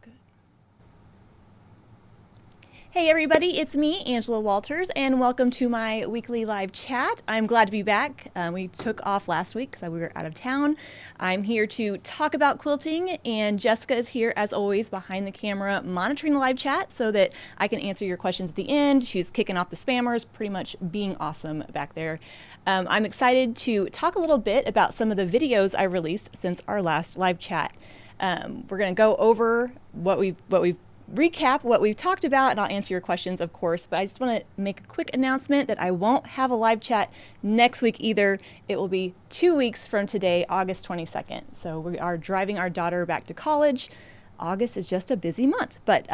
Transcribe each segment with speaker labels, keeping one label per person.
Speaker 1: good. Hey everybody, it's me, Angela Walters, and welcome to my weekly live chat. I'm glad to be back. We took off last week because we were out of town. I'm here to talk about quilting, and Jessica is here as always behind the camera monitoring the live chat so that I can answer your questions at the end. She's kicking off the spammers, pretty much being awesome back there. I'm excited to talk a little bit about some of the videos I released since our last live chat. We're going to go over what we've recap what we've talked about, and I'll answer your questions, of course, but I just want to make a quick announcement that I won't have a live chat next week either. It will be 2 weeks from today, August 22nd. So we are driving our daughter back to college. August is just a busy month, but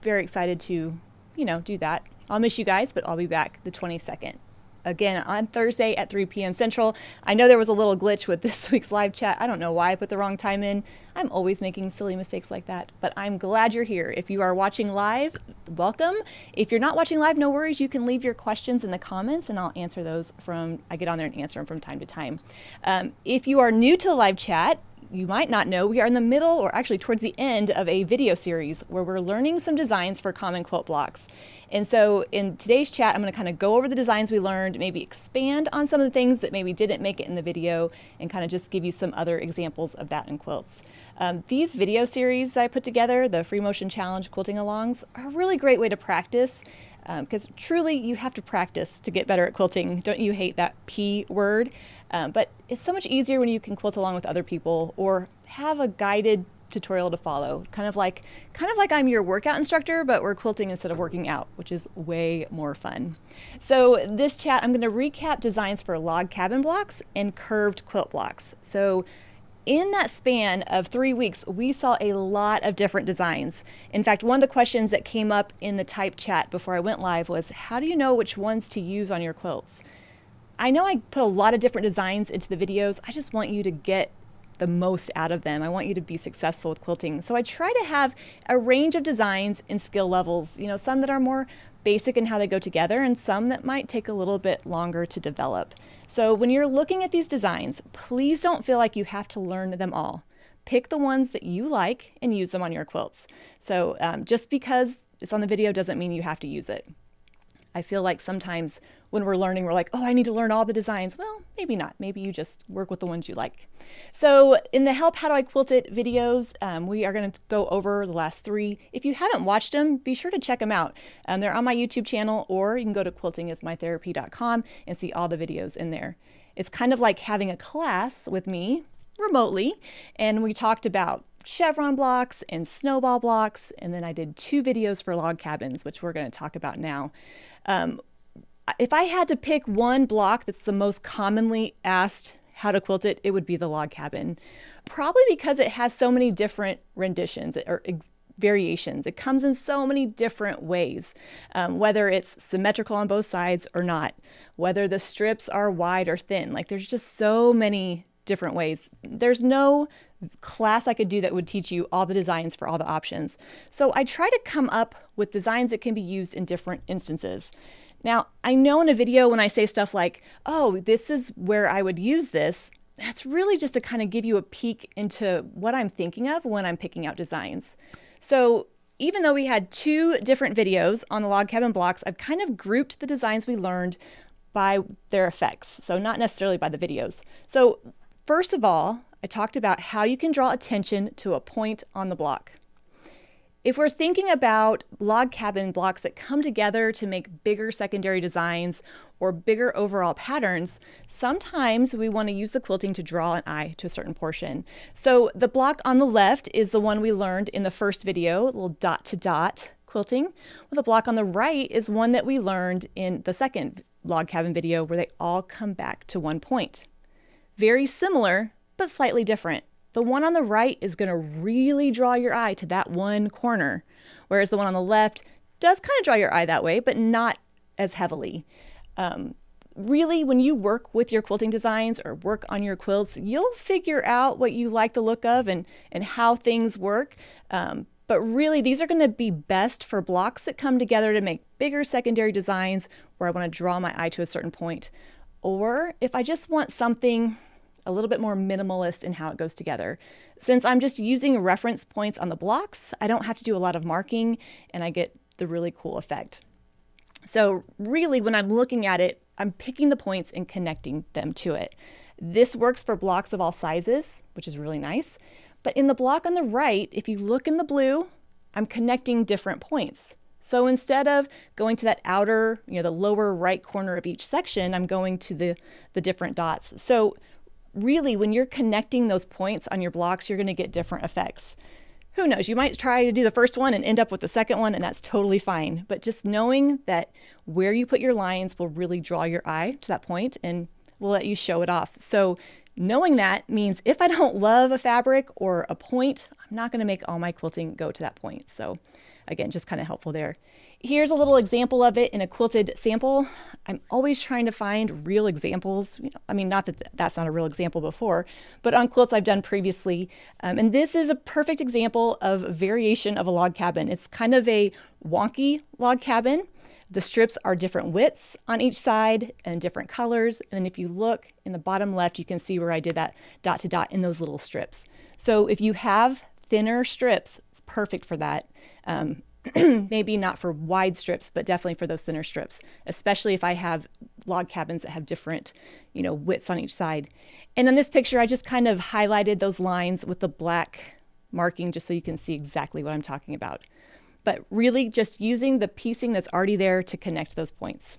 Speaker 1: very excited to, do that. I'll miss you guys, but I'll be back the 22nd. Again, on Thursday at 3 p.m. Central. I know there was a little glitch with this week's live chat. I don't know why I put the wrong time in. I'm always making silly mistakes like that, but I'm glad you're here. If you are watching live, welcome. If you're not watching live, no worries. You can leave your questions in the comments and I'll answer those I get on there and answer them from time to time. If you are new to the live chat, you might not know we are in the middle, or actually towards the end, of a video series where we're learning some designs for common quilt blocks. And so in today's chat, I'm going to kind of go over the designs we learned, maybe expand on some of the things that maybe didn't make it in the video, and kind of just give you some other examples of that in quilts. These video series that I put together, the Free Motion Challenge Quilting Alongs, are a really great way to practice, because truly you have to practice to get better at quilting. Don't you hate that P word? But it's so much easier when you can quilt along with other people or have a guided tutorial to follow, kind of like I'm your workout instructor, but we're quilting instead of working out, which is way more fun. So this chat, I'm going to recap designs for log cabin blocks and curved quilt blocks. So in that span of 3 weeks, we saw a lot of different designs. In fact, one of the questions that came up in the type chat before I went live was, how do you know which ones to use on your quilts? I know I put a lot of different designs into the videos. I just want you to get the most out of them. I want you to be successful with quilting. So I try to have a range of designs and skill levels, some that are more basic in how they go together and some that might take a little bit longer to develop. So when you're looking at these designs, please don't feel like you have to learn them all. Pick the ones that you like and use them on your quilts. So just because it's on the video doesn't mean you have to use it. I feel like sometimes when we're learning, we're like, oh, I need to learn all the designs. Well, maybe not. Maybe you just work with the ones you like. So in the Help How Do I Quilt It videos, we are going to go over the last 3. If you haven't watched them, be sure to check them out. They're on my YouTube channel, or you can go to quiltingismytherapy.com and see all the videos in there. It's kind of like having a class with me remotely, and we talked about chevron blocks and snowball blocks, and then I did 2 videos for log cabins, which we're going to talk about now. If I had to pick one block that's the most commonly asked how to quilt it, it would be the log cabin. Probably because it has so many different renditions or variations. It comes in so many different ways, whether it's symmetrical on both sides or not, whether the strips are wide or thin. Like, there's just so many different ways. There's no class I could do that would teach you all the designs for all the options. So I try to come up with designs that can be used in different instances. Now, I know in a video when I say stuff like, oh, this is where I would use this, that's really just to kind of give you a peek into what I'm thinking of when I'm picking out designs. So even though we had 2 different videos on the log cabin blocks, I've kind of grouped the designs we learned by their effects, so not necessarily by the videos. So first of all, I talked about how you can draw attention to a point on the block. If we're thinking about log cabin blocks that come together to make bigger secondary designs or bigger overall patterns, sometimes we want to use the quilting to draw an eye to a certain portion. So the block on the left is the one we learned in the first video, little dot to dot quilting. Well, the block on the right is one that we learned in the second log cabin video, where they all come back to one point. Very similar, but slightly different. The one on the right is going to really draw your eye to that one corner, whereas the one on the left does kind of draw your eye that way, but not as heavily. Really, when you work with your quilting designs or work on your quilts, you'll figure out what you like the look of and how things work. But really, these are going to be best for blocks that come together to make bigger secondary designs where I want to draw my eye to a certain point. Or if I just want something a little bit more minimalist in how it goes together. Since I'm just using reference points on the blocks, I don't have to do a lot of marking and I get the really cool effect. So really, when I'm looking at it, I'm picking the points and connecting them to it. This works for blocks of all sizes, which is really nice. But in the block on the right, if you look in the blue, I'm connecting different points. So instead of going to that outer, the lower right corner of each section, I'm going to the different dots. So really, when you're connecting those points on your blocks, you're going to get different effects. Who knows, you might try to do the first one and end up with the second one, and that's totally fine. But just knowing that where you put your lines will really draw your eye to that point and will let you show it off. So knowing that means if I don't love a fabric or a point, I'm not going to make all my quilting go to that point. So again, just kind of helpful there. Here's a little example of it in a quilted sample. I'm always trying to find real examples. Not that that's not a real example before, but on quilts I've done previously. And this is a perfect example of variation of a log cabin. It's kind of a wonky log cabin. The strips are different widths on each side and different colors. And if you look in the bottom left, you can see where I did that dot to dot in those little strips. So if you have thinner strips, it's perfect for that. Maybe not for wide strips, but definitely for those thinner strips, especially if I have log cabins that have different, widths on each side. And in this picture, I just kind of highlighted those lines with the black marking just so you can see exactly what I'm talking about. But really just using the piecing that's already there to connect those points.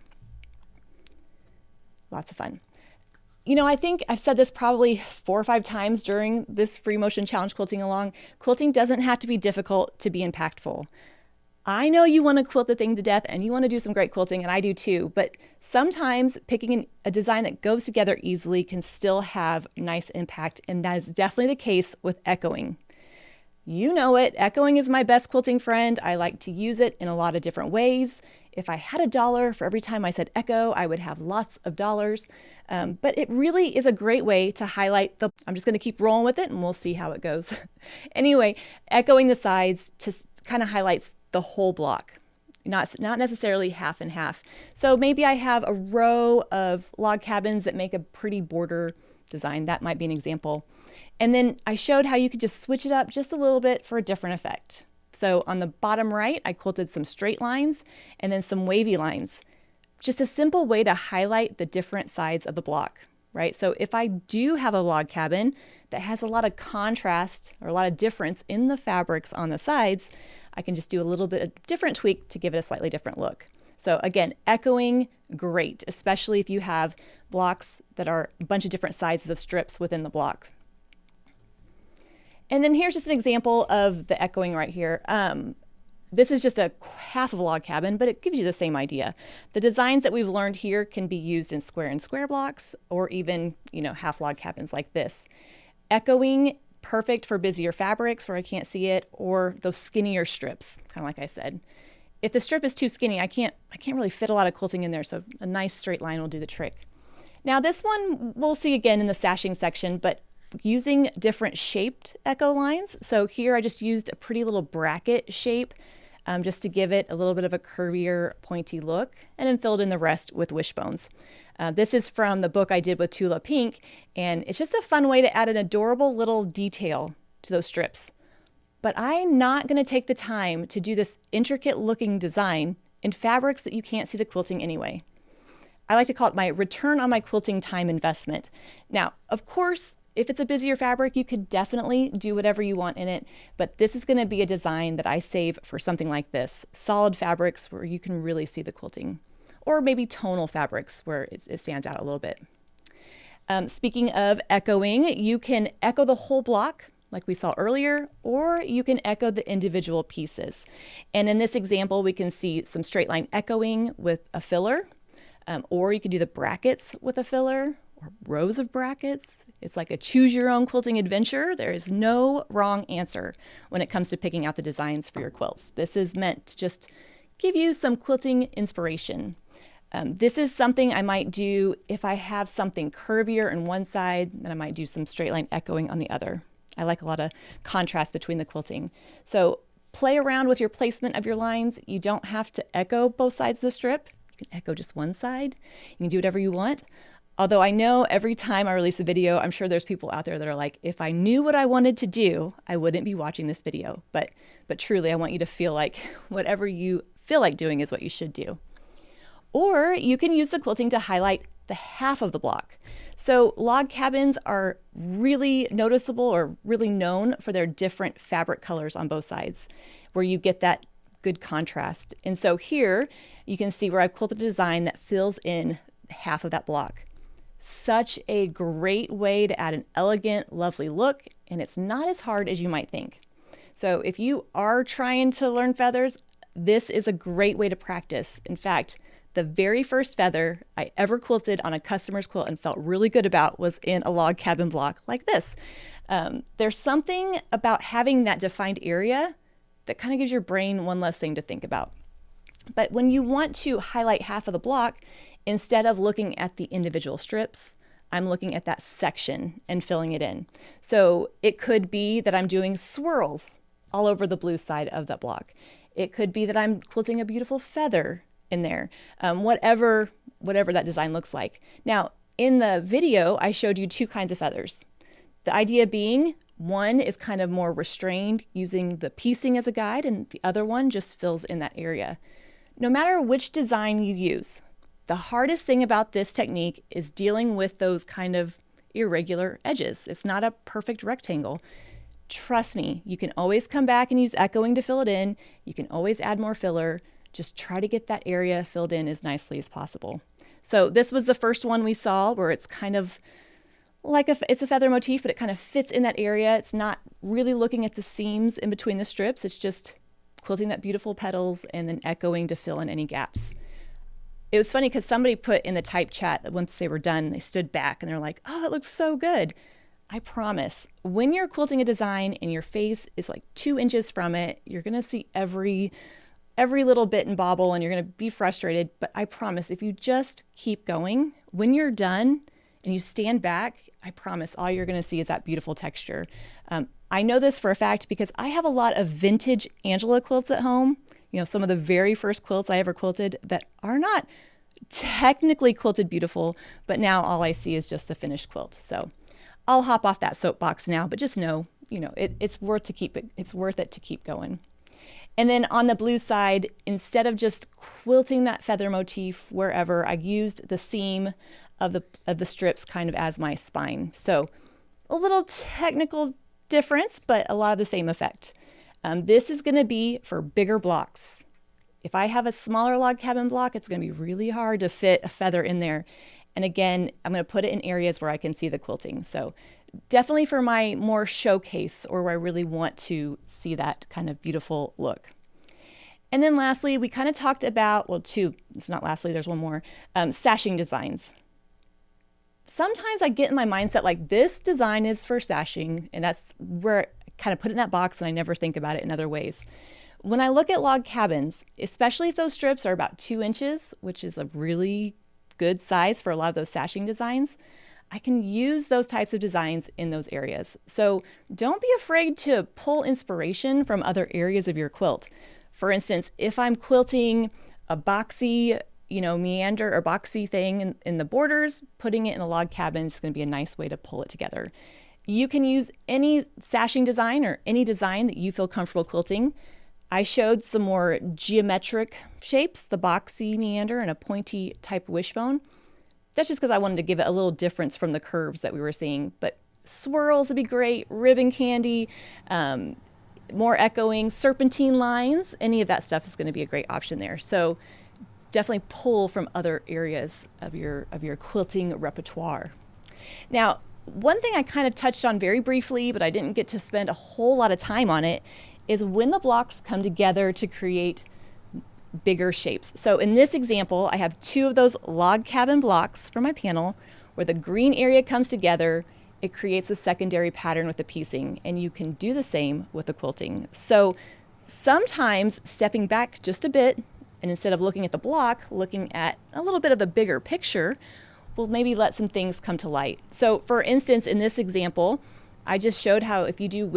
Speaker 1: Lots of fun. I think I've said this probably 4 or 5 times during this free motion challenge quilting along. Quilting doesn't have to be difficult to be impactful. I know you want to quilt the thing to death and you want to do some great quilting, and I do too, but sometimes picking a design that goes together easily can still have nice impact, and that is definitely the case with echoing. You know it, echoing is my best quilting friend. I like to use it in a lot of different ways. If I had $1 for every time I said echo, I would have lots of dollars. But it really is a great way to highlight I'm just going to keep rolling with it and we'll see how it goes. Anyway, echoing the sides to kind of highlights the whole block, not necessarily half and half. So maybe I have a row of log cabins that make a pretty border design. That might be an example. And then I showed how you could just switch it up just a little bit for a different effect. So on the bottom right, I quilted some straight lines and then some wavy lines. Just a simple way to highlight the different sides of the block, right? So if I do have a log cabin that has a lot of contrast or a lot of difference in the fabrics on the sides, I can just do a little bit of different tweak to give it a slightly different look. So again, echoing, great, especially if you have blocks that are a bunch of different sizes of strips within the block. And then here's just an example of the echoing right here. This is just a half of a log cabin, but it gives you the same idea. The designs that we've learned here can be used in square and square blocks, or even, half log cabins like this. Echoing, perfect for busier fabrics where I can't see it, or those skinnier strips, kind of like I said. If the strip is too skinny, I can't really fit a lot of quilting in there, so a nice straight line will do the trick. Now this one we'll see again in the sashing section, but using different shaped echo lines. So here I just used a pretty little bracket shape just to give it a little bit of a curvier, pointy look, and then filled in the rest with wishbones. This is from the book I did with Tula Pink, and it's just a fun way to add an adorable little detail to those strips. But I'm not going to take the time to do this intricate looking design in fabrics that you can't see the quilting anyway. I like to call it my return on my quilting time investment. Now, of course, if it's a busier fabric, you could definitely do whatever you want in it, but this is going to be a design that I save for something like this, solid fabrics where you can really see the quilting, or maybe tonal fabrics where it stands out a little bit. Speaking of echoing, you can echo the whole block like we saw earlier, or you can echo the individual pieces. And in this example, we can see some straight line echoing with a filler, or you could do the brackets with a filler, or rows of brackets. It's like a choose your own quilting adventure. There is no wrong answer when it comes to picking out the designs for your quilts. This is meant to just give you some quilting inspiration. This is something I might do if I have something curvier on one side, then I might do some straight line echoing on the other. I like a lot of contrast between the quilting. So play around with your placement of your lines. You don't have to echo both sides of the strip. You can echo just one side. You can do whatever you want. Although I know every time I release a video, I'm sure there's people out there that are like, if I knew what I wanted to do, I wouldn't be watching this video. But truly, I want you to feel like whatever you feel like doing is what you should do. Or you can use the quilting to highlight the half of the block. So log cabins are really noticeable or really known for their different fabric colors on both sides, where you get that good contrast. And so here you can see where I've quilted a design that fills in half of that block. Such a great way to add an elegant, lovely look, and it's not as hard as you might think. So if you are trying to learn feathers, this is a great way to practice. In fact, the very first feather I ever quilted on a customer's quilt and felt really good about was in a log cabin block like this. There's something about having that defined area that kind of gives your brain one less thing to think about. But when you want to highlight half of the block, instead of looking at the individual strips, I'm looking at that section and filling it in. So it could be that I'm doing swirls all over the blue side of that block. It could be that I'm quilting a beautiful feather in there, whatever that design looks like. Now, in the video, I showed you two kinds of feathers. The idea being, one is kind of more restrained using the piecing as a guide, and the other one just fills in that area. No matter which design you use, the hardest thing about this technique is dealing with those kind of irregular edges. It's not a perfect rectangle. Trust me, you can always come back and use echoing to fill it in. You can always add more filler. Just try to get that area filled in as nicely as possible. So this was the first one we saw where it's kind of like it's a feather motif, but it kind of fits in that area. It's not really looking at the seams in between the strips. It's just quilting that beautiful petals and then echoing to fill in any gaps. It was funny because somebody put in the type chat that once they were done, they stood back and they're like, oh, it looks so good. I promise, when you're quilting a design and your face is like 2 inches from it, you're going to see every little bit and bobble and you're going to be frustrated. But I promise, if you just keep going, when you're done and you stand back, I promise all you're going to see is that beautiful texture. I know this for a fact because I have a lot of vintage Angela quilts at home. You know, some of the very first quilts I ever quilted that are not technically quilted beautiful, but now all I see is just the finished quilt. So I'll hop off that soapbox now, but just know, it's worth it to keep going. And then on the blue side, instead of just quilting that feather motif wherever, I used the seam of the strips kind of as my spine. So a little technical difference, but a lot of the same effect. This is going to be for bigger blocks. If I have a smaller log cabin block, it's going to be really hard to fit a feather in there. And again, I'm going to put it in areas where I can see the quilting. So definitely for my more showcase or where I really want to see that kind of beautiful look. And then lastly, we kind of talked about, it's not lastly, there's one more, sashing designs. Sometimes I get in my mindset like this design is for sashing, and that's where I kind of put it in that box and I never think about it in other ways. When I look at log cabins, especially if those strips are about 2 inches, which is a really good size for a lot of those sashing designs, I can use those types of designs in those areas. So don't be afraid to pull inspiration from other areas of your quilt. For instance, if I'm quilting a boxy, meander or boxy thing in the borders, putting it in a log cabin is going to be a nice way to pull it together. You can use any sashing design or any design that you feel comfortable quilting. I showed some more geometric shapes, the boxy meander and a pointy type wishbone. That's just because I wanted to give it a little difference from the curves that we were seeing. But swirls would be great, ribbon candy, more echoing, serpentine lines, any of that stuff is going to be a great option there. So definitely pull from other areas of your quilting repertoire. Now, one thing I kind of touched on very briefly, but I didn't get to spend a whole lot of time on it, is when the blocks come together to create bigger shapes. So in this example, I have 2 of those log cabin blocks for my panel where the green area comes together. It creates a secondary pattern with the piecing, and you can do the same with the quilting. So sometimes stepping back just a bit, and instead of looking at the block, looking at a little bit of the bigger picture, will maybe let some things come to light. So for instance, in this example, I just showed how if you do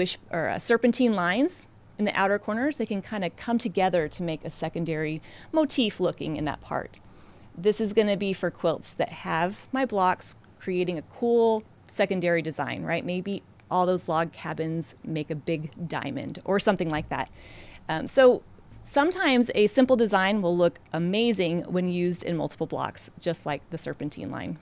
Speaker 1: serpentine lines in the outer corners, they can kind of come together to make a secondary motif looking in that part. This is going to be for quilts that have my blocks creating a cool secondary design, right? Maybe all those log cabins make a big diamond or something like that. So sometimes a simple design will look amazing when used in multiple blocks, just like the serpentine line.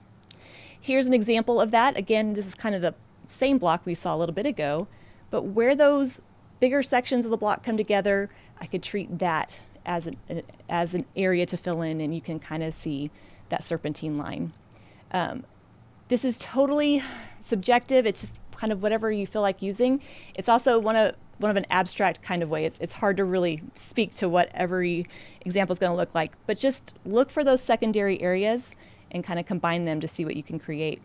Speaker 1: Here's an example of that. Again, this is kind of the same block we saw a little bit ago, but where those bigger sections of the block come together, I could treat that as an area to fill in, and you can kind of see that serpentine line. This is totally subjective. It's just kind of whatever you feel like using. It's also one of an abstract kind of way. It's hard to really speak to what every example is going to look like, but just look for those secondary areas and kind of combine them to see what you can create.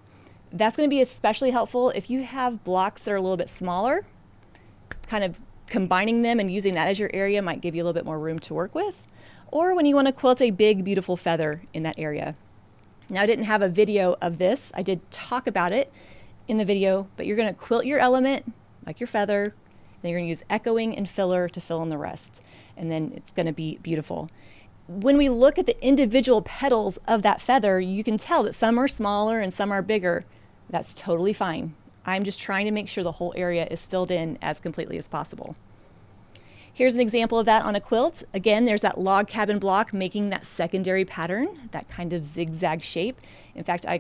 Speaker 1: That's going to be especially helpful if you have blocks that are a little bit smaller. Kind of combining them and using that as your area might give you a little bit more room to work with, or when you want to quilt a big, beautiful feather in that area. Now, I didn't have a video of this. I did talk about it in the video, but you're going to quilt your element, like your feather, then you're going to use echoing and filler to fill in the rest, and then it's going to be beautiful. When we look at the individual petals of that feather, you can tell that some are smaller and some are bigger. That's totally fine. I'm just trying to make sure the whole area is filled in as completely as possible. Here's an example of that on a quilt. Again, there's that log cabin block making that secondary pattern, that kind of zigzag shape. In fact, I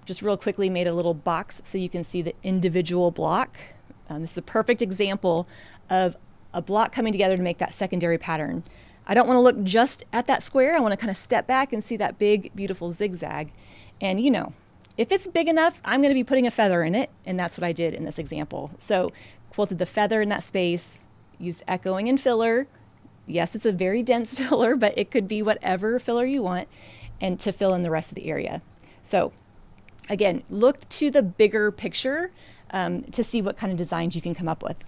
Speaker 1: just real quickly made a little box so you can see the individual block. This is a perfect example of a block coming together to make that secondary pattern. I don't want to look just at that square. I want to kind of step back and see that big, beautiful zigzag. And you know, if it's big enough, I'm going to be putting a feather in it, and that's what I did in this example. So quilted the feather in that space, used echoing and filler. Yes, it's a very dense filler, but it could be whatever filler you want, and to fill in the rest of the area. So again, look to the bigger picture to see what kind of designs you can come up with.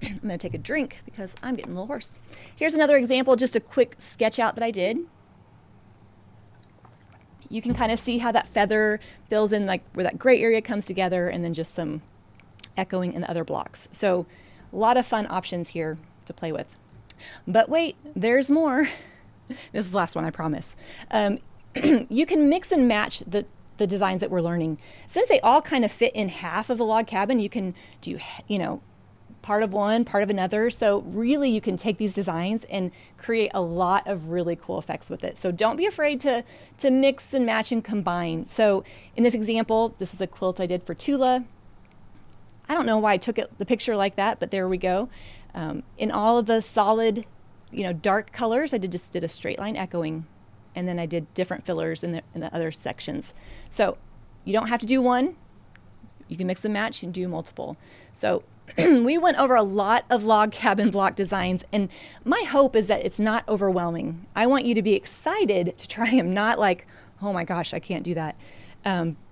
Speaker 1: I'm going to take a drink because I'm getting a little hoarse. Here's another example, just a quick sketch out that I did. You can kind of see how that feather fills in, like where that gray area comes together, and then just some echoing in the other blocks. So a lot of fun options here to play with. But wait, there's more. This is the last one, I promise. You can mix and match the designs that we're learning. Since they all kind of fit in half of the log cabin, you can do, part of one, part of another. So really you can take these designs and create a lot of really cool effects with it. So don't be afraid to mix and match and combine. So in this example, this is a quilt I did for Tula. I don't know why I took the picture like that, but there we go. In all of the solid, dark colors, I just did a straight line echoing, and then I did different fillers in the other sections. So you don't have to do one. You can mix and match and do multiple. So we went over a lot of log cabin block designs, and my hope is that it's not overwhelming. I want you to be excited to try them, not like, oh my gosh, I can't do that.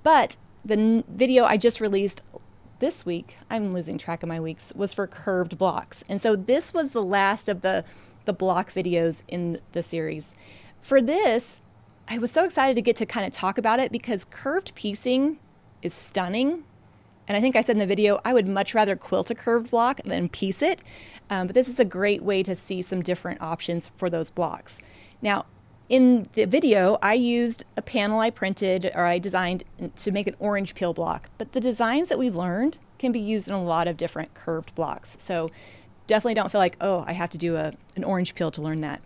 Speaker 1: But the video I just released this week, I'm losing track of my weeks, was for curved blocks. And so this was the last of the block videos in the series. For this, I was so excited to get to kind of talk about it because curved piecing is stunning. And I think I said in the video, I would much rather quilt a curved block than piece it. But this is a great way to see some different options for those blocks. Now, in the video, I used a panel I printed or I designed to make an orange peel block. But the designs that we've learned can be used in a lot of different curved blocks. So definitely don't feel like, oh, I have to do an orange peel to learn that.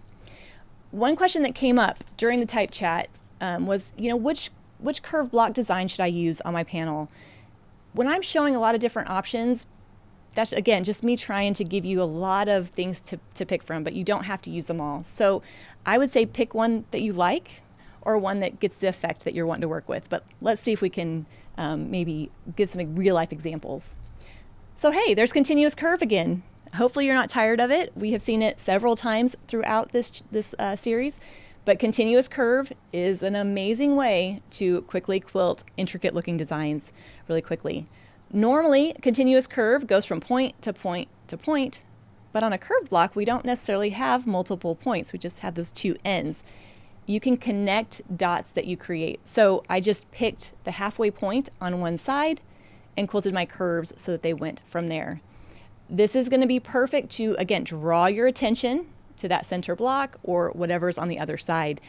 Speaker 1: One question that came up during the type chat was, which curved block design should I use on my panel? When I'm showing a lot of different options, that's, again, just me trying to give you a lot of things to pick from, but you don't have to use them all. So I would say pick one that you like or one that gets the effect that you're wanting to work with. But let's see if we can maybe give some real-life examples. So hey, there's continuous curve again. Hopefully you're not tired of it. We have seen it several times throughout this series. But continuous curve is an amazing way to quickly quilt intricate looking designs really quickly. Normally, continuous curve goes from point to point to point, but on a curved block, we don't necessarily have multiple points. We just have those two ends. You can connect dots that you create. So I just picked the halfway point on one side and quilted my curves so that they went from there. This is going to be perfect to, again, draw your attention to that center block or whatever's on the other side.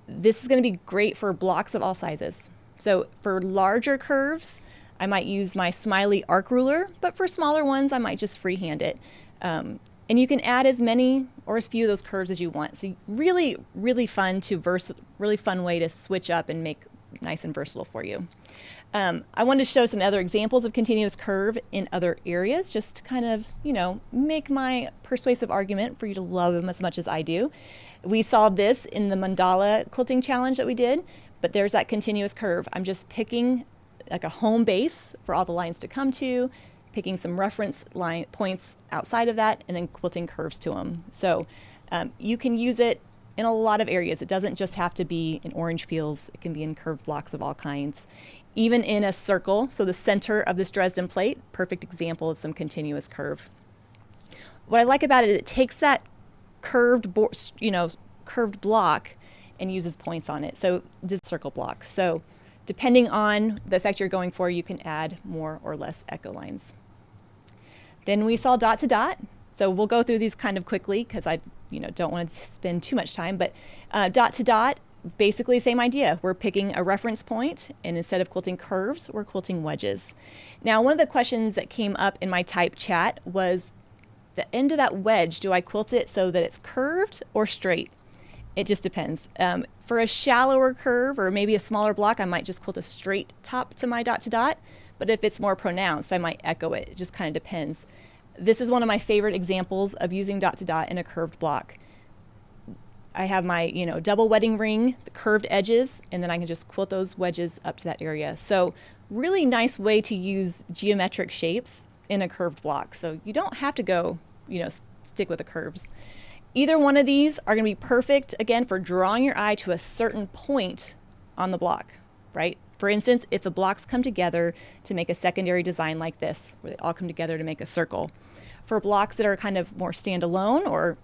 Speaker 1: This is going to be great for blocks of all sizes. So for larger curves, I might use my Smiley arc ruler, but for smaller ones, I might just freehand it. And you can add as many or as few of those curves as you want. So really, really fun way to switch up and make nice and versatile for you. I wanted to show some other examples of continuous curve in other areas, just to kind of, make my persuasive argument for you to love them as much as I do. We saw this in the mandala quilting challenge that we did, but there's that continuous curve. I'm just picking like a home base for all the lines to come to, picking some reference line points outside of that, and then quilting curves to them. So you can use it in a lot of areas. It doesn't just have to be in orange peels. It can be in curved blocks of all kinds. Even in a circle, so the center of this Dresden plate, perfect example of some continuous curve. What I like about it, it takes that curved block and uses points on it. So just circle block. So depending on the effect you're going for, you can add more or less echo lines. Then we saw dot to dot. So we'll go through these kind of quickly because I don't want to spend too much time, but dot to dot, basically same idea. We're picking a reference point, and instead of quilting curves, we're quilting wedges. Now, one of the questions that came up in my type chat was the end of that wedge, do I quilt it so that it's curved or straight? It just depends. For a shallower curve or maybe a smaller block, I might just quilt a straight top to my dot to dot, but if it's more pronounced, I might echo it. It just kind of depends. This is one of my favorite examples of using dot to dot in a curved block. I have my, double wedding ring, the curved edges, and then I can just quilt those wedges up to that area. So really nice way to use geometric shapes in a curved block. So you don't have to go, stick with the curves. Either one of these are going to be perfect, again, for drawing your eye to a certain point on the block, right? For instance, if the blocks come together to make a secondary design like this, where they all come together to make a circle. For blocks that are kind of more standalone or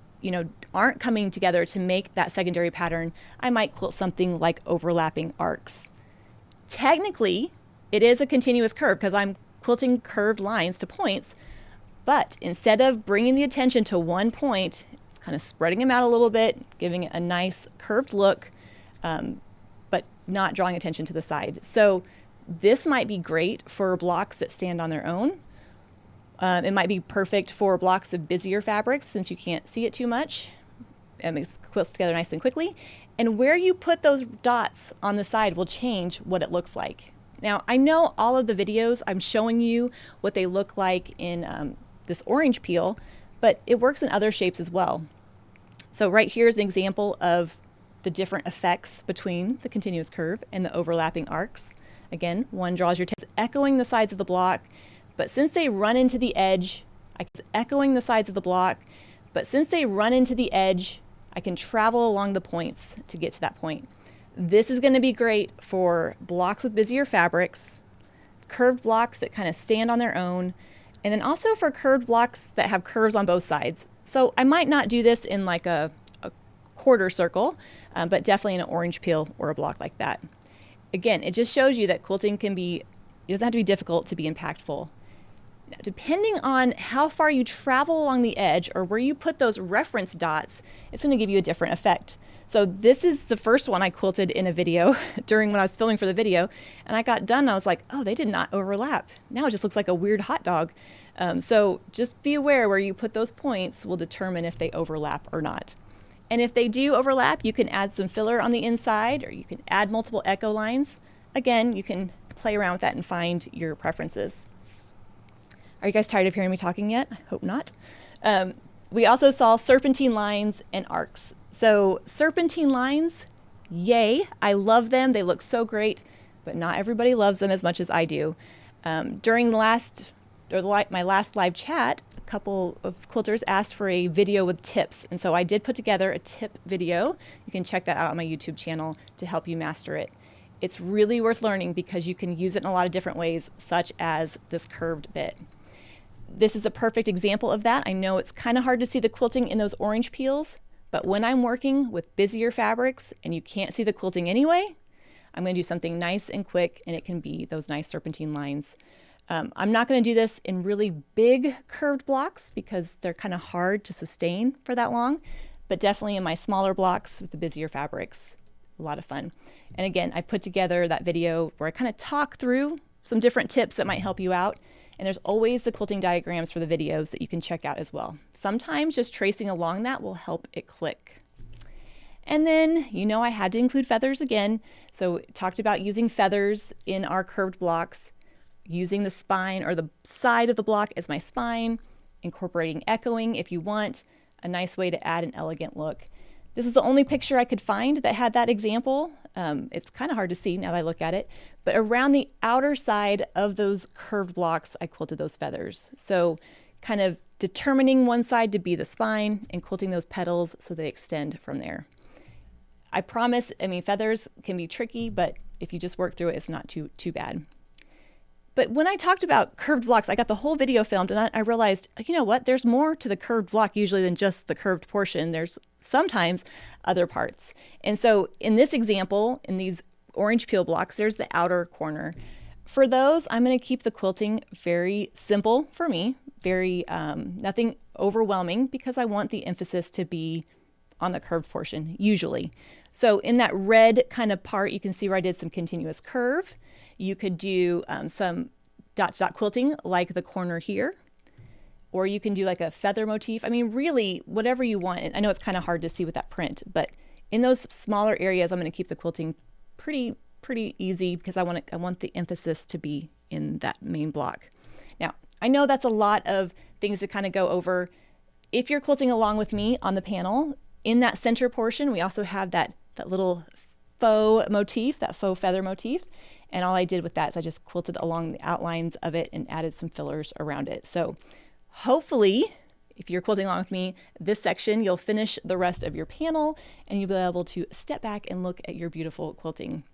Speaker 1: aren't coming together to make that secondary pattern, I might quilt something like overlapping arcs. Technically, it is a continuous curve because I'm quilting curved lines to points, but instead of bringing the attention to one point, it's kind of spreading them out a little bit, giving it a nice curved look, but not drawing attention to the side. So this might be great for blocks that stand on their own. It might be perfect for blocks of busier fabrics since you can't see it too much. It makes quilts together nice and quickly. And where you put those dots on the side will change what it looks like. Now, I know all of the videos, I'm showing you what they look like in this orange peel, but it works in other shapes as well. So right here is an example of the different effects between the continuous curve and the overlapping arcs. Again, one draws your attention, echoing the sides of the block. But since they run into the edge, I can echoing the sides of the block, but since they run into the edge, I can travel along the points to get to that point. This is going to be great for blocks with busier fabrics, curved blocks that kind of stand on their own, and then also for curved blocks that have curves on both sides. So I might not do this in like a quarter circle, but definitely in an orange peel or a block like that. Again, it just shows you that quilting it doesn't have to be difficult to be impactful. Now, depending on how far you travel along the edge or where you put those reference dots, it's going to give you a different effect. So this is the first one I quilted in a video when I was filming for the video, and I got done and I was like, oh, they did not overlap. Now it just looks like a weird hot dog. So just be aware where you put those points will determine if they overlap or not. And if they do overlap, you can add some filler on the inside or you can add multiple echo lines. Again, you can play around with that and find your preferences. Are you guys tired of hearing me talking yet? I hope not. We also saw serpentine lines and arcs. So serpentine lines, yay, I love them. They look so great, but not everybody loves them as much as I do. During my last live chat, a couple of quilters asked for a video with tips. And so I did put together a tip video. You can check that out on my YouTube channel to help you master it. It's really worth learning because you can use it in a lot of different ways, such as this curved bit. This is a perfect example of that. I know it's kind of hard to see the quilting in those orange peels, but when I'm working with busier fabrics and you can't see the quilting anyway, I'm going to do something nice and quick, and it can be those nice serpentine lines. I'm not going to do this in really big curved blocks because they're kind of hard to sustain for that long, but definitely in my smaller blocks with the busier fabrics, a lot of fun. And again, I put together that video where I kind of talk through some different tips that might help you out. And there's always the quilting diagrams for the videos that you can check out as well. Sometimes just tracing along that will help it click. And then, I had to include feathers again. So talked about using feathers in our curved blocks, using the spine or the side of the block as my spine, incorporating echoing if you want, a nice way to add an elegant look. This is the only picture I could find that had that example. It's kind of hard to see now that I look at it, but around the outer side of those curved blocks, I quilted those feathers. So kind of determining one side to be the spine and quilting those petals so they extend from there. I promise, feathers can be tricky, but if you just work through it, it's not too bad. But when I talked about curved blocks, I got the whole video filmed and I realized, you know what, there's more to the curved block usually than just the curved portion. There's sometimes other parts. And so in this example, in these orange peel blocks, there's the outer corner. For those, I'm going to keep the quilting very simple for me, very nothing overwhelming, because I want the emphasis to be on the curved portion usually. So in that red kind of part, you can see where I did some continuous curve. You could do some dot to dot quilting like the corner here, or you can do like a feather motif. Really whatever you want. I know it's kind of hard to see with that print, but in those smaller areas, I'm going to keep the quilting pretty easy because I want the emphasis to be in that main block. Now, I know that's a lot of things to kind of go over. If you're quilting along with me on the panel, in that center portion, we also have that little faux motif, that faux feather motif. And all I did with that is I just quilted along the outlines of it and added some fillers around it. So hopefully, if you're quilting along with me, this section, you'll finish the rest of your panel and you'll be able to step back and look at your beautiful quilting.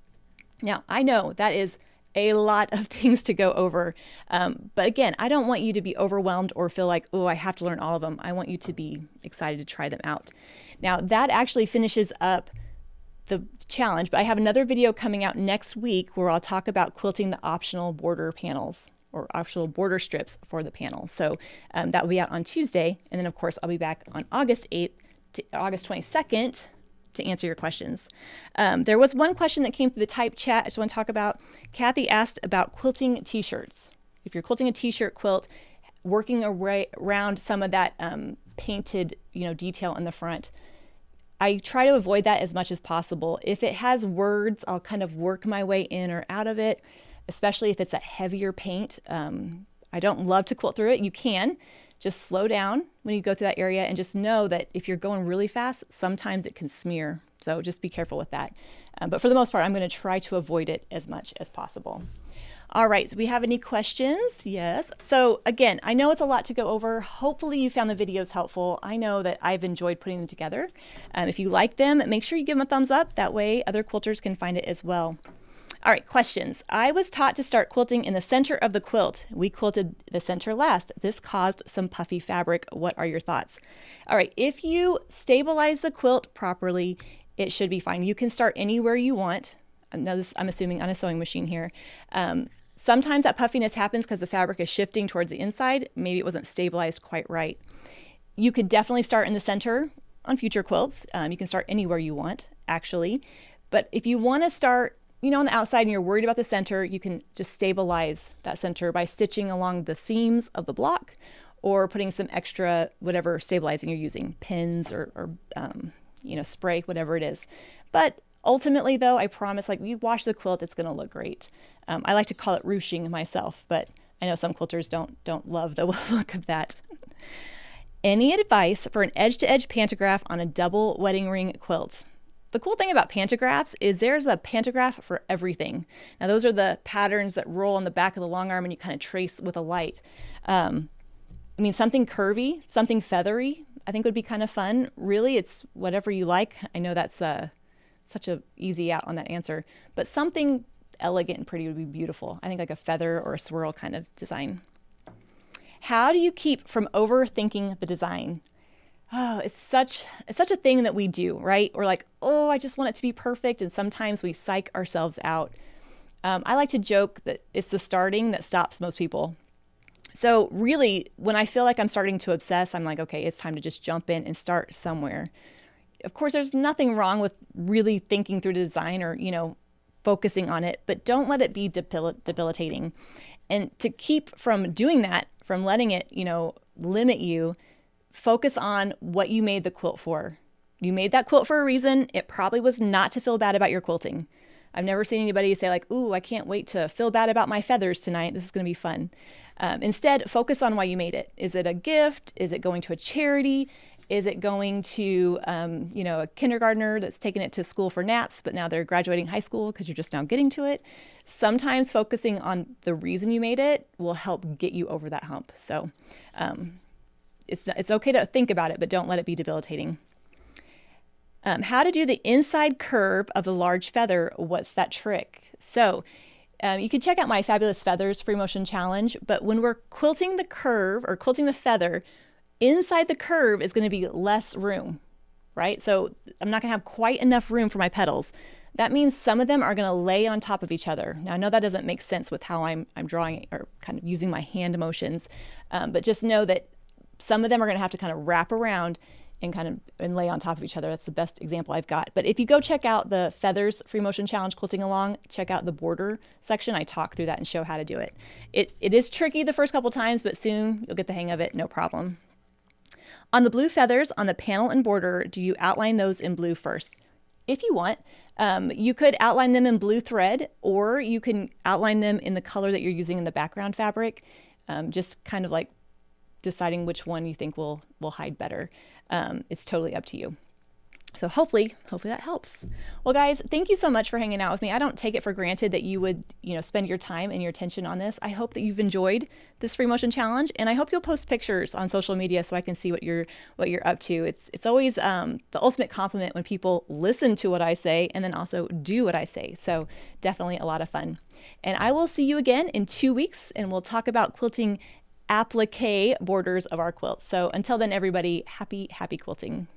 Speaker 1: Now, I know that is a lot of things to go over. But again, I don't want you to be overwhelmed or feel like, oh, I have to learn all of them. I want you to be excited to try them out. Now, that actually finishes up the challenge, but I have another video coming out next week where I'll talk about quilting the optional border panels or optional border strips for the panel. So that will be out on Tuesday. And then of course, I'll be back on August 8th to August 22nd to answer your questions. There was one question that came through the type chat I just want to talk about. Kathy asked about quilting t-shirts. If you're quilting a t-shirt quilt, working around some of that painted, detail in the front. I try to avoid that as much as possible. If it has words, I'll kind of work my way in or out of it, especially if it's a heavier paint. I don't love to quilt through it. You can just slow down when you go through that area and just know that if you're going really fast, sometimes it can smear. So just be careful with that. But for the most part, I'm going to try to avoid it as much as possible. All right, so we have any questions? Yes. So again, I know it's a lot to go over. Hopefully you found the videos helpful. I know that I've enjoyed putting them together. If you like them, make sure you give them a thumbs up. That way other quilters can find it as well. All right, questions. I was taught to start quilting in the center of the quilt. We quilted the center last. This caused some puffy fabric. What are your thoughts? All right, if you stabilize the quilt properly, it should be fine. You can start anywhere you want. Now this, I'm assuming on a sewing machine here. Sometimes that puffiness happens because the fabric is shifting towards the inside. Maybe it wasn't stabilized quite right. You could definitely start in the center on future quilts. You can start anywhere you want, actually. But if you want to start, on the outside and you're worried about the center, you can just stabilize that center by stitching along the seams of the block or putting some extra whatever stabilizing you're using, pins or spray, whatever it is. But ultimately, though, I promise, you wash the quilt, it's going to look great. I like to call it ruching myself, but I know some quilters don't love the look of that. Any advice for an edge-to-edge pantograph on a double wedding ring quilt? The cool thing about pantographs is there's a pantograph for everything. Now, those are the patterns that roll on the back of the long arm and you kind of trace with a light. Something curvy, something feathery, I think would be kind of fun. Really, it's whatever you like. I know that's such a easy out on that answer, but something elegant and pretty would be beautiful. I think like a feather or a swirl kind of design. How do you keep from overthinking the design? Oh, it's such a thing that we do, right? We're like, oh, I just want it to be perfect. And sometimes we psych ourselves out. I like to joke that it's the starting that stops most people. So really, when I feel like I'm starting to obsess, I'm like, okay, it's time to just jump in and start somewhere. of course, there's nothing wrong with really thinking through the design or, focusing on it, but don't let it be debilitating. And to keep from doing that, from letting it, limit you, focus on what you made the quilt for. You made that quilt for a reason. It probably was not to feel bad about your quilting. I've never seen anybody say like, ooh, I can't wait to feel bad about my feathers tonight. This is going to be fun. Instead, focus on why you made it. Is it a gift? Is it going to a charity? Is it going to, a kindergartner that's taking it to school for naps, but now they're graduating high school because you're just now getting to it? Sometimes focusing on the reason you made it will help get you over that hump. So it's okay to think about it, but don't let it be debilitating. How to do the inside curve of the large feather. What's that trick? So you can check out my Fabulous Feathers free motion challenge, but when we're quilting the curve or quilting the feather, inside the curve is going to be less room, right? So I'm not going to have quite enough room for my petals. That means some of them are going to lay on top of each other. Now I know that doesn't make sense with how I'm drawing or kind of using my hand motions, but just know that some of them are going to have to kind of wrap around and lay on top of each other. That's the best example I've got. But if you go check out the Feathers Free Motion Challenge Quilting Along, check out the border section. I talk through that and show how to do it. It is tricky the first couple times, but soon you'll get the hang of it, no problem. On the blue feathers, on the panel and border, do you outline those in blue first? If you want, you could outline them in blue thread, or you can outline them in the color that you're using in the background fabric, just kind of like deciding which one you think will hide better. It's totally up to you. So hopefully that helps. Well, guys, thank you so much for hanging out with me. I don't take it for granted that you would, spend your time and your attention on this. I hope that you've enjoyed this free motion challenge, and I hope you'll post pictures on social media so I can see what you're up to. It's always the ultimate compliment when people listen to what I say and then also do what I say. So definitely a lot of fun. And I will see you again in 2 weeks, and we'll talk about quilting applique borders of our quilts. So until then, everybody, happy quilting.